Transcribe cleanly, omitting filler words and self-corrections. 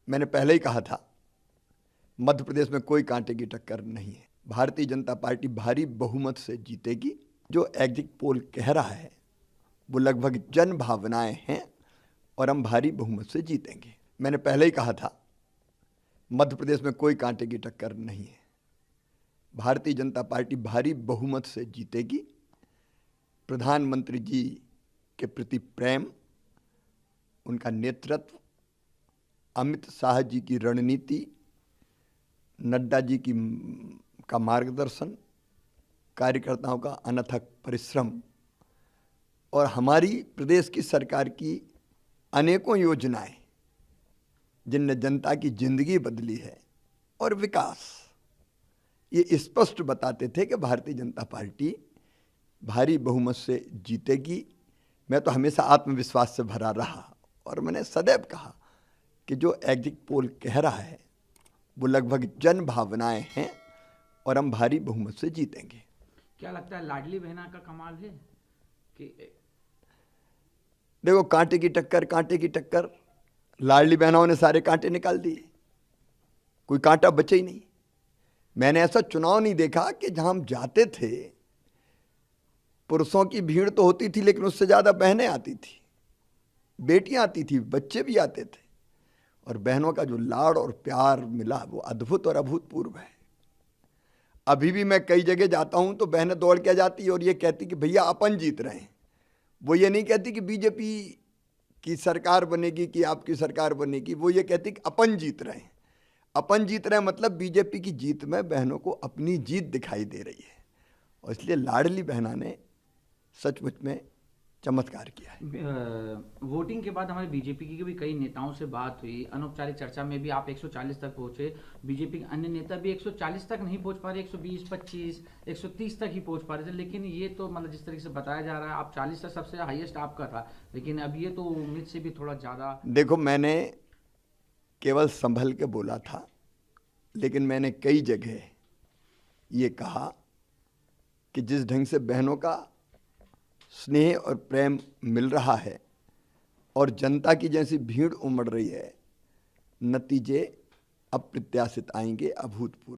मैंने पहले ही कहा था, मध्य प्रदेश में कोई कांटे की टक्कर नहीं है। भारतीय जनता पार्टी भारी बहुमत से जीतेगी। जो एग्जिट पोल कह रहा है वो लगभग जन भावनाएं हैं और हम भारी बहुमत से जीतेंगे। मैंने पहले ही कहा था, मध्य प्रदेश में कोई कांटे की टक्कर नहीं है। भारतीय जनता पार्टी भारी बहुमत से जीतेगी। प्रधानमंत्री जी के प्रति प्रेम, उनका नेतृत्व, अमित शाह जी की रणनीति, नड्डा जी का मार्गदर्शन, कार्यकर्ताओं का अनथक परिश्रम और हमारी प्रदेश की सरकार की अनेकों योजनाएं जिनने जनता की जिंदगी बदली है और विकास, ये स्पष्ट बताते थे कि भारतीय जनता पार्टी भारी बहुमत से जीतेगी। मैं तो हमेशा आत्मविश्वास से भरा रहा और मैंने सदैव कहा कि जो एग्जिट पोल कह रहा है वो लगभग जन भावनाएं हैं और हम भारी बहुमत से जीतेंगे। क्या लगता है लाडली बहना का कमाल है कि देखो, कांटे की टक्कर, लाडली बहनाओं ने सारे कांटे निकाल दिए, कोई कांटा बचे ही नहीं। मैंने ऐसा चुनाव नहीं देखा कि जहां हम जाते थे पुरुषों की भीड़ तो होती थी लेकिन उससे ज्यादा बहनें आती थी, बेटियां आती थी, बच्चे भी आते थे और बहनों का जो लाड़ और प्यार मिला वो अद्भुत और अभूतपूर्व है। अभी भी मैं कई जगह जाता हूं तो बहनें दौड़ के आ जाती और ये कहती कि भैया अपन जीत रहे हैं। वो ये नहीं कहती कि बीजेपी की सरकार बनेगी कि आपकी सरकार बनेगी, वो ये कहती कि अपन जीत रहे हैं। अपन जीत रहे हैं मतलब बीजेपी की जीत में बहनों को अपनी जीत दिखाई दे रही है और इसलिए लाडली बहना ने सचमुच में चमत्कार किया है। वोटिंग के बाद हमारे बीजेपी की भी कई नेताओं से बात हुई, अनौपचारिक चर्चा में भी आप 140 तक पहुंचे। बीजेपी के अन्य नेता भी 140 तक नहीं पहुंच पा रहे, 120, 25, 130 तक ही पहुंच पा रहे थे। लेकिन ये तो मतलब जिस तरीके से बताया जा रहा है आप 40 तक सबसे हाईएस्ट आपका था, लेकिन अब ये तो उम्मीद से भी थोड़ा ज़्यादा। देखो, मैंने केवल संभल के बोला था, लेकिन मैंने कई जगह ये कहा कि जिस ढंग से बहनों का स्नेह और प्रेम मिल रहा है और जनता की जैसी भीड़ उमड़ रही है, नतीजे अप्रत्याशित आएंगे, अभूतपूर्व।